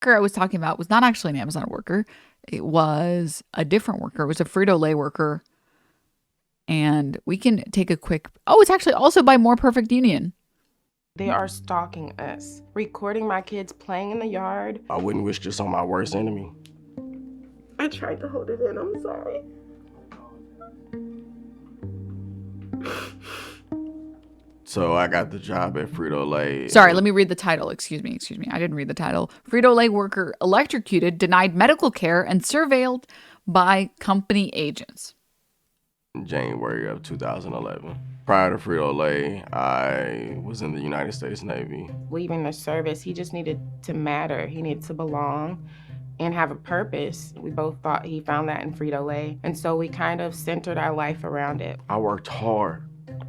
worker I was talking about was not actually an Amazon worker. It was a different worker. It was a Frito-Lay worker. And we can take a quick. Oh, it's actually also by More Perfect Union. They are stalking us, recording my kids playing in the yard. I wouldn't wish this on my worst enemy. I tried to hold it in, I'm sorry. So I got the job at Frito-Lay. Sorry, let me read the title. Excuse me. I didn't read the title. Frito-Lay worker electrocuted, denied medical care, and surveilled by company agents. In January of 2011. Prior to Frito-Lay, I was in the United States Navy. Leaving the service, he just needed to matter. He needed to belong and have a purpose. We both thought he found that in Frito-Lay, and so we kind of centered our life around it. I worked hard.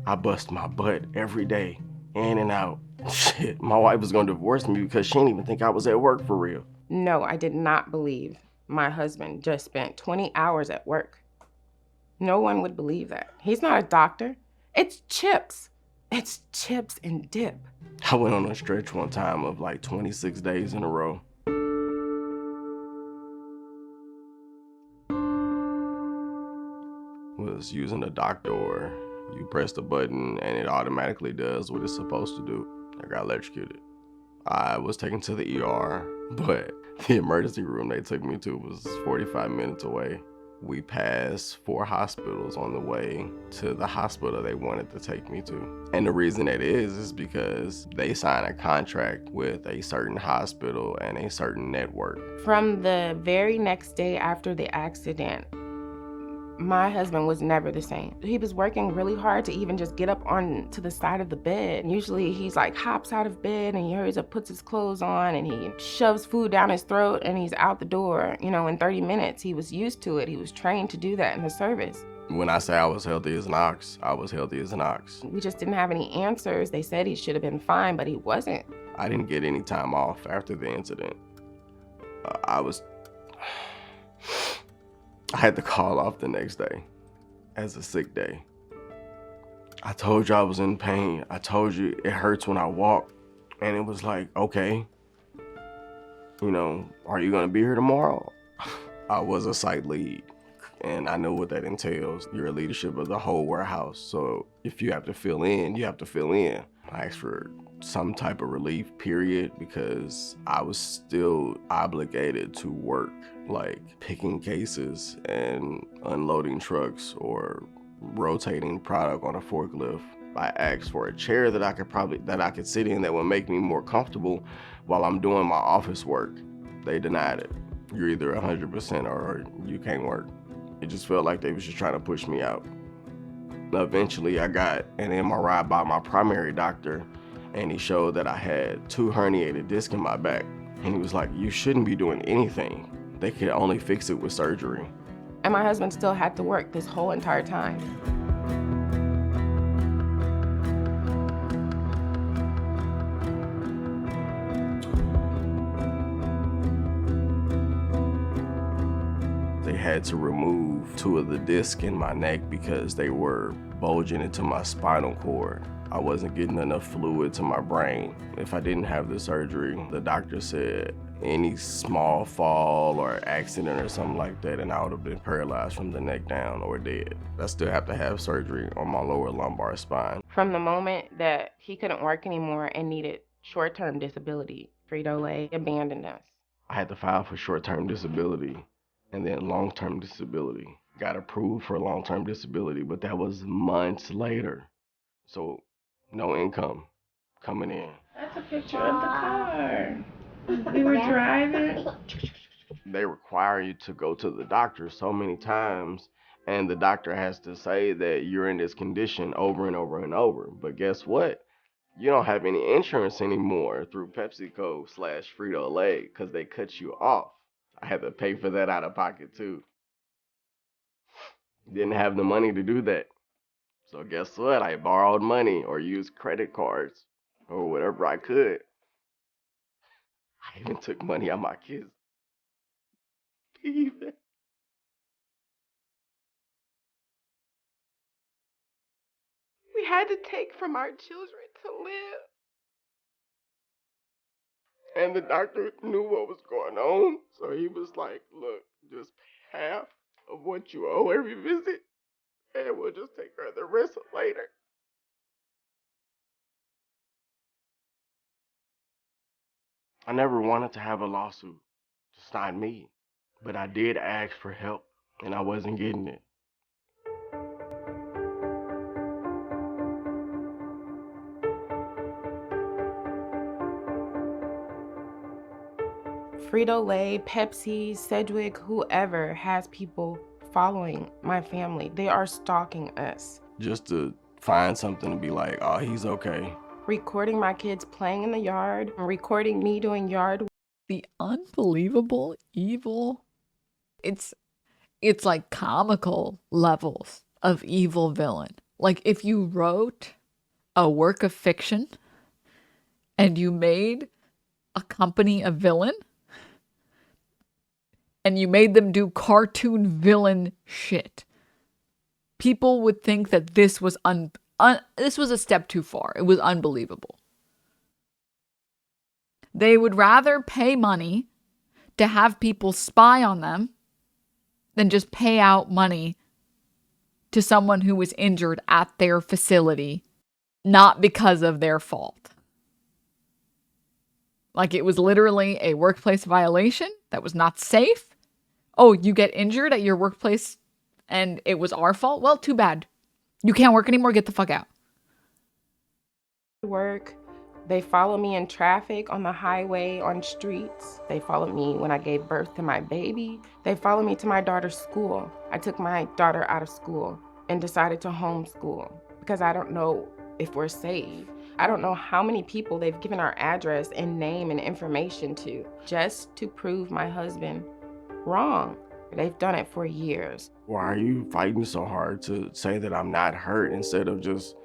I bust my butt every day, in and out. Shit, my wife was gonna divorce me because she didn't even think I was at work for real. No, I did not believe my husband just spent 20 hours at work. No one would believe that. He's not a doctor. It's chips. It's chips and dip. I went on a stretch one time of like 26 days in a row. Was using a dock door. You press the button and it automatically does what it's supposed to do. I got electrocuted. I was taken to the ER, but the emergency room they took me to was 45 minutes away. We passed 4 hospitals on the way to the hospital they wanted to take me to. And the reason that is because they signed a contract with a certain hospital and a certain network. From the very next day after the accident, my husband was never the same. He was working really hard to even just get up onto the side of the bed. Usually he's like hops out of bed and he hurries up, puts his clothes on, and he shoves food down his throat and he's out the door, in 30 minutes. He was used to it. He was trained to do that in the service. When I say I was healthy as an ox, I was healthy as an ox. We just didn't have any answers. They said he should have been fine, but he wasn't. I didn't get any time off after the incident. I had to call off the next day as a sick day. I told you I was in pain. I told you it hurts when I walk. And it was like, okay, are you gonna be here tomorrow? I was a site lead and I know what that entails. You're a leadership of the whole warehouse. So if you have to fill in, you have to fill in. I asked for some type of relief, period, because I was still obligated to work, like picking cases and unloading trucks or rotating product on a forklift. I asked for a chair that I could sit in that would make me more comfortable while I'm doing my office work. They denied it. You're either 100% or you can't work. It just felt like they was just trying to push me out. Eventually I got an MRI by my primary doctor and he showed that I had 2 herniated discs in my back. And he was like, you shouldn't be doing anything. They could only fix it with surgery. And my husband still had to work this whole entire time. They had to remove 2 of the discs in my neck because they were bulging into my spinal cord. I wasn't getting enough fluid to my brain. If I didn't have the surgery, the doctor said any small fall or accident or something like that and I would have been paralyzed from the neck down or dead. I still have to have surgery on my lower lumbar spine. From the moment that he couldn't work anymore and needed short-term disability, Frito-Lay abandoned us. I had to file for short-term disability and then long-term disability. Got approved for long-term disability, but that was months later. So no income coming in. That's a picture of the car. We were driving. They require you to go to the doctor so many times, and the doctor has to say that you're in this condition over and over and over. But guess what? You don't have any insurance anymore through PepsiCo/Frito-Lay because they cut you off. I had to pay for that out of pocket too. Didn't have the money to do that. So guess what? I borrowed money or used credit cards or whatever I could. I even took money out my kids. Even. We had to take from our children to live. And the doctor knew what was going on, so he was like, look, just pay half of what you owe every visit, and we'll just take care of the rest later. I never wanted to have a lawsuit, just not me. But I did ask for help, and I wasn't getting it. Frito-Lay, Pepsi, Sedgwick, whoever has people following my family. They are stalking us. Just to find something to be like, oh, he's okay. Recording my kids playing in the yard, recording me doing yard. The unbelievable evil. It's like comical levels of evil villain. Like if you wrote a work of fiction and you made a company a villain and you made them do cartoon villain shit, people would think that this was this was a step too far. It was unbelievable. They would rather pay money to have people spy on them than just pay out money to someone who was injured at their facility, not because of their fault. Like it was literally a workplace violation that was not safe. Oh, you get injured at your workplace and it was our fault? Well, too bad. You can't work anymore. Get the fuck out. Work. They follow me in traffic, on the highway, on streets. They followed me when I gave birth to my baby. They followed me to my daughter's school. I took my daughter out of school and decided to homeschool because I don't know if we're safe. I don't know how many people they've given our address and name and information to just to prove my husband wrong. They've done it for years. Why are you fighting so hard to say that I'm not hurt instead of just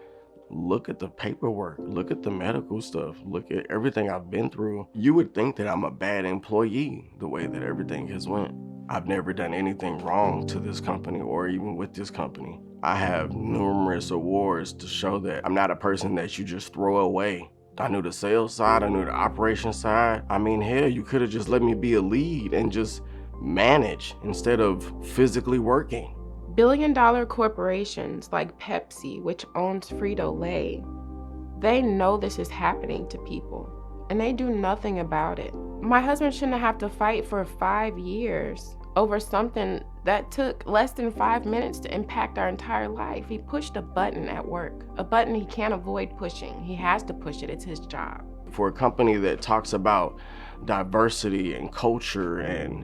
look at the paperwork, look at the medical stuff, look at everything I've been through? You would think that I'm a bad employee the way that everything has went. I've never done anything wrong to this company or even with this company. I have numerous awards to show that I'm not a person that you just throw away. I knew the sales side, I knew the operation side. I mean, hell, you could have just let me be a lead and just manage instead of physically working. Billion-dollar corporations like Pepsi, which owns Frito-Lay, they know this is happening to people, and they do nothing about it. My husband shouldn't have to fight for 5 years over something that took less than 5 minutes to impact our entire life. He pushed a button at work, a button he can't avoid pushing. He has to push it. It's his job. For a company that talks about diversity and culture and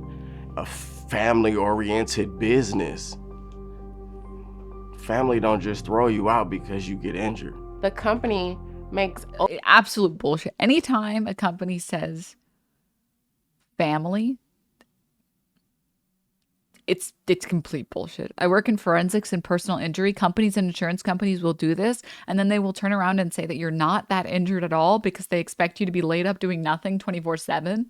a family-oriented business, family don't just throw you out because you get injured. The company makes absolute bullshit. Anytime a company says family, it's complete bullshit. I work in forensics and personal injury. Companies and insurance companies will do this, and then they will turn around and say that you're not that injured at all because they expect you to be laid up doing nothing 24/7.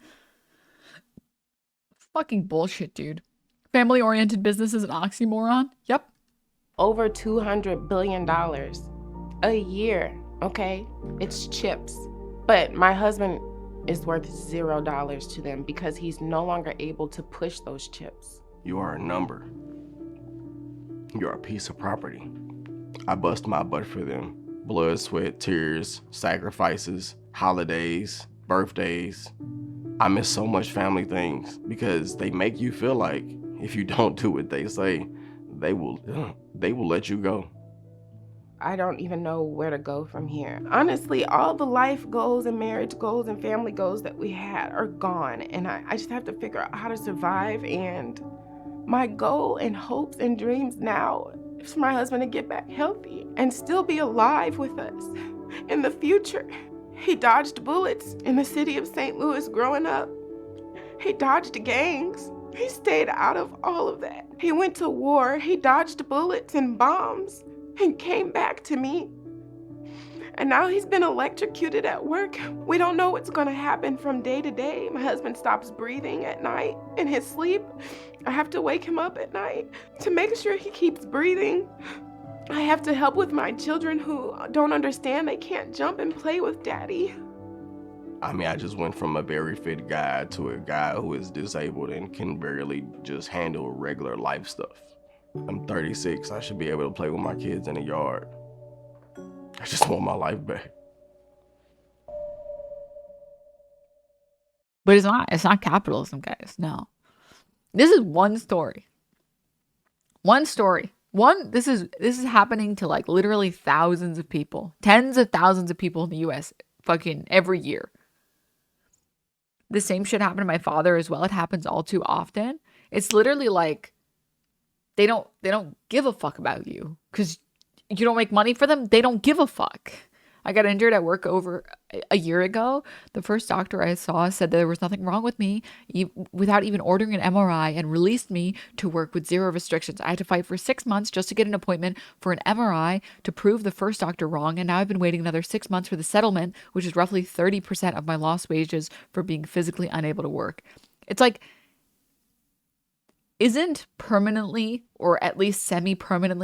Fucking bullshit, dude. Family-oriented business is an oxymoron. Yep. over $200 billion a year, okay? It's chips. But my husband is worth $0 to them because he's no longer able to push those chips. You are a number. You're a piece of property. I bust my butt for them. Blood, sweat, tears, sacrifices, holidays, birthdays. I miss so much family things because they make you feel like if you don't do what they say, they will let you go. I don't even know where to go from here. Honestly, all the life goals and marriage goals and family goals that we had are gone. And I just have to figure out how to survive. And my goal and hopes and dreams now is for my husband to get back healthy and still be alive with us in the future. He dodged bullets in the city of St. Louis growing up. He dodged gangs. He stayed out of all of that. He went to war. He dodged bullets and bombs and came back to me. And now he's been electrocuted at work. We don't know what's gonna happen from day to day. My husband stops breathing at night in his sleep. I have to wake him up at night to make sure he keeps breathing. I have to help with my children who don't understand they can't jump and play with daddy. I mean, I just went from a very fit guy to a guy who is disabled and can barely just handle regular life stuff. I'm 36. I should be able to play with my kids in the yard. I just want my life back. But it's not capitalism, guys. No. This is one story. One story. This is happening to like literally thousands of people. Tens of thousands of people in the US fucking every year. The same shit happened to my father as well. It happens all too often. It's literally like they don't give a fuck about you because you don't make money for them. They don't give a fuck. I got injured at work over a year ago. The first doctor I saw said there was nothing wrong with me without even ordering an MRI, and released me to work with zero restrictions. I had to fight for 6 months just to get an appointment for an MRI to prove the first doctor wrong. And now I've been waiting another 6 months for the settlement, which is roughly 30% of my lost wages for being physically unable to work. It's like, isn't permanently, or at least semi-permanently,